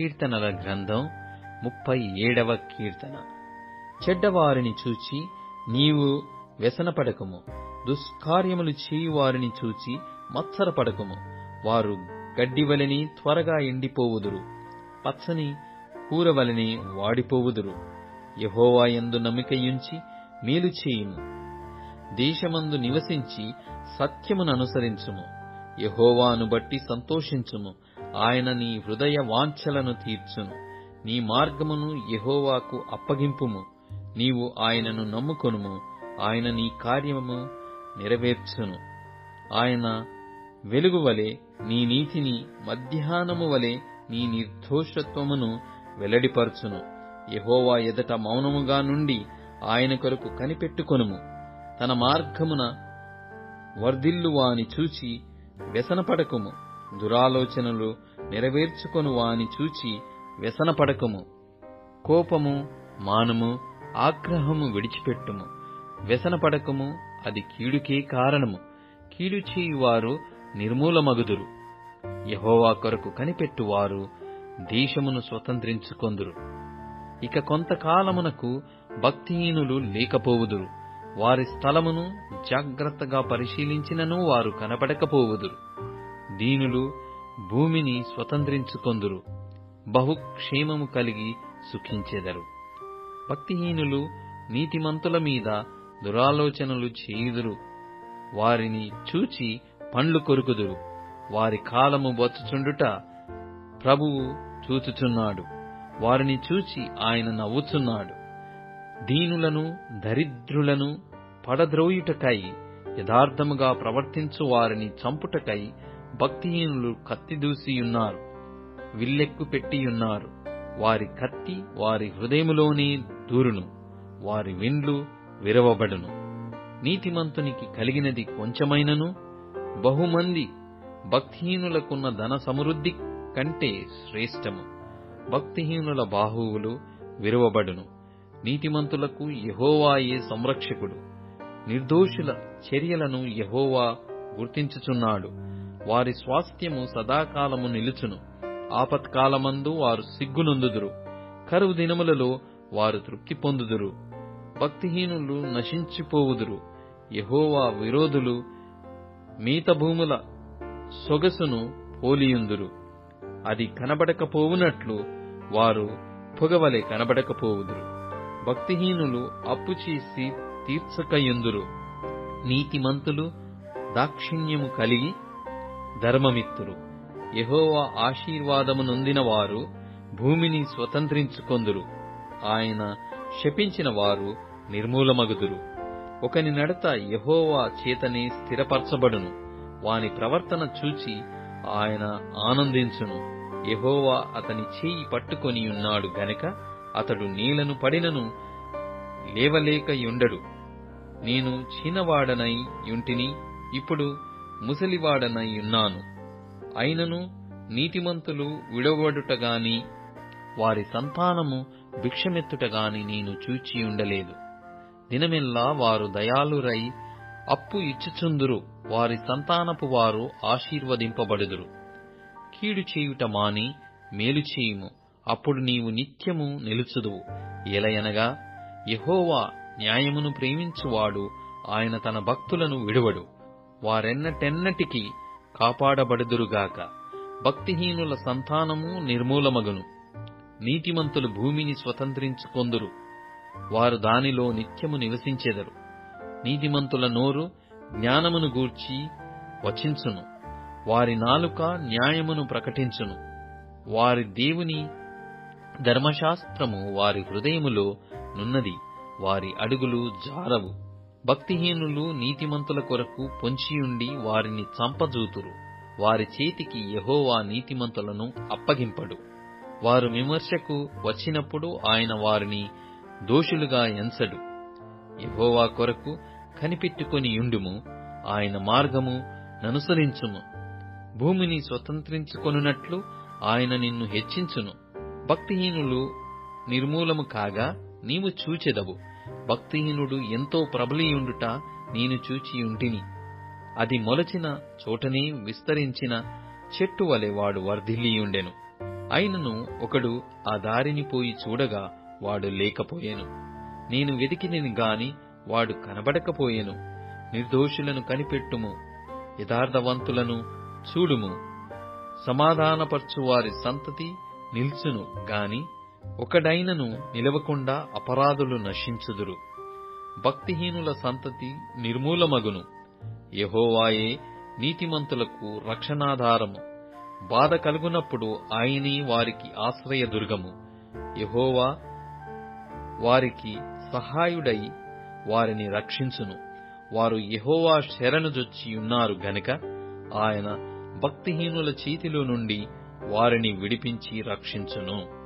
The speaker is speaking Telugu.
కీర్తనల గ్రంథం 37వ కీర్తన. చెడ్డవారిని చూచి నీవు వ్యసనపడకుము, దుష్కార్యములు చేయువారిని చూచి మత్సరపడకుము. వారు గడ్డివలెని త్వరగా ఎండిపోవుదురు, పచ్చని కూరవలెని వాడిపోవుదురు. యెహోవా యందు నమ్మికయుంచి మేలు చేయుము, దేశమందు నివసించి సత్యముననుసరించుము. యెహోవాను బట్టి సంతోషించుము, ఆయన నీ హృదయ వాంఛలను తీర్చును. నీ మార్గమును యెహోవాకు అప్పగింపుము, నీవు ఆయనను నమ్ముకొనుము, ఆయన నీ కార్యము నెరవేర్చును. ఆయన వెలుగువలె నీ నీతిని, మధ్యాహ్నము వలె నీ నిర్దోషత్వమును వెల్లడిపరచును. యెహోవా ఎదుట మౌనముగా నుండి ఆయన కొరకు కనిపెట్టుకొనుము. తన మార్గమున వర్ధిల్లువాని చూచి వ్యసనపడకుము, దురాలోచనలు నెరవేర్చుకొను వాని చూచి వ్యసనపడకుము. కోపము మానుము, ఆగ్రహము విడిచిపెట్టుము. వ్యసనపడకుము, అది కీడుకే కారణము. కీడు చేయువారు నిర్మూలమగుదురు. యెహోవా కొరకు కనిపెట్టువారు దేశమును స్వతంత్రించుకొందురు. ఇక కొంతకాలమునకు భక్తిహీనులు లేకపోవుదురు. వారి స్థలమును జాగ్రత్తగా పరిశీలించినను వారు కనపడకపోవుదురు. దీనులు భూమిని స్వతంత్రించుకొందురు, బహుక్షేమము కలిగి సుఖించెదరు. భక్తిహీనులు నీతిమంతుల మీద దురాలోచనలు చేయుదురు, వారిని చూచి పండ్లు కొరుకుదురు. వారి కాలము వచ్చుచుండుట ప్రభువు చూచుచున్నాడు, వారిని చూచి ఆయన నవ్వుచున్నాడు. దీనులను దరిద్రులను పడద్రోయుటకై, యథార్థముగా ప్రవర్తించు వారిని చంపుటకై భక్తిహీనులు కత్తిదూసియున్నారు, విల్లెక్కు పెట్టియున్నారు. వారి కత్తి వారి హృదయములోనే దూరును, వారి విండ్లు విరవబడును. నీతిమంతునికి కలిగినది కొంచెమైనను బహుమంది భక్తిహీనులకున్న ధన సమృద్ధి కంటే శ్రేష్టము. భక్తిహీనుల బాహువులు విరవబడును. నీతిమంతులకు యెహోవాయే సంరక్షకుడు. నిర్దోషుల చర్యలను యెహోవా గుర్తించుచున్నాడు. వారి స్వాస్థ్యము సదాకాలము నిలుచును. ఆపత్కాలమందు వారు సిగ్గునొందుదురు, కరువు దినములలో వారు తృప్తి పొందుదురు. భక్తిహీనులు నశించిపోవుదురు. యెహోవా విరోధులు మీతభూముల సొగసును పోలియుందురు. అది కనబడకపోవునట్లు వారు పొగవలె కనబడకపోవుదురు. భక్తిహీనులు అప్పు చేసి తీర్చకయుందురు. నీతిమంతులు దాక్షిణ్యము కలిగి ధర్మమిత్తురు. యెహోవా ఆశీర్వాదము నొందిన వారు భూమిని స్వతంత్రించుకొందురు. ఆయన శపించిన వారు నిర్మూలమగుదురు. ఒకని నడత యెహోవా చేతనే స్థిరపరచబడును. వాని ప్రవర్తన చూచి ఆయన ఆనందించును. యెహోవా అతని చేయి పట్టుకొని ఉన్నాడు గనక అతడు నేలను పడినను లేవలేకయుండడు. నేను చిన్నవాడనై యుంటిని, ఇప్పుడు ముసలివాడనై ఉన్నాను. అయినను నీతిమంతులు విడవబడుటగాని వారి సంతానము భిక్షమెత్తుటగాని నేను చూచియుండలేదు. దినమెల్లా వారు దయాళురై అప్పు ఇచ్చుచుందురు. వారి సంతానపు వారు ఆశీర్వదింపబడుదురు. కీడు చేయుట మాని మేలు చేయుము, అప్పుడు నీవు నిత్యము నిలుచుదువు. ఏలయనగా యెహోవా న్యాయమును ప్రేమించువాడు, ఆయన తన భక్తులను విడువడు. వారెన్నటెన్నటికీ కాపాడబడుదురుగాక. భక్తిహీనుల సంతానము నిర్మూలమగును. నీతిమంతులు భూమిని స్వతంత్రించుకొందురు, వారు దానిలో నిత్యము నివసించెదరు. నీతిమంతుల నోరు జ్ఞానమును గూర్చి వచించును, వారి నాలుక న్యాయమును ప్రకటించును. వారి దేవుని ధర్మశాస్త్రము వారి హృదయములో నున్నది, వారి అడుగులు జారవు. భక్తిహీనులు నీతిమంతుల కొరకు పొంచియుండి వారిని చంపజూతురు. వారి చేతికి యెహోవా నీతిమంతులను అప్పగింపడు. వారు విమర్శకు వచ్చినప్పుడు ఆయన వారిని దోషులుగా ఎంచడు. యెహోవా కొరకు కనిపెట్టుకొని యుండుము, ఆయన మార్గము ననుసరించుము. భూమిని స్వతంత్రించుకొనున్నట్లు ఆయన నిన్ను హెచ్చించును. భక్తిహీనులు నిర్మూలము కాగా నీవు చూచెదవు. భక్తిహీనుడు ఎంతో ప్రబలియుండుట నేను చూచియుంటిని. అది మొలచిన చోటనే విస్తరించిన చెట్టు వలె వాడు వర్ధిల్లియుండెను. అయినను ఒకడు ఆ దారిని పోయి చూడగా వాడు లేకపోయెను. నేను వెదికినని గాని వాడు కనబడకపోయెను. నిర్దోషులను కనిపెట్టుము, యథార్థవంతులను చూడుము. సమాధానపరచు వారి సంతతి నిల్చును గాని ఒకడైనను నిలవకుండా అపరాధులు నశించుదురు. భక్తిహీనుల సంతతి నిర్మూలమగును. యెహోవాయే నీతిమంతులకు రక్షణాధారము. బాధ కలుగునప్పుడు ఆయనే వారికి ఆశ్రయదుర్గము. యెహోవా వారికి సహాయుడై వారిని రక్షించును. వారు యెహోవా శరణుజొచ్చియున్నారు గనుక ఆయన భక్తిహీనుల చేతిలో నుండి వారిని విడిపించి రక్షించును.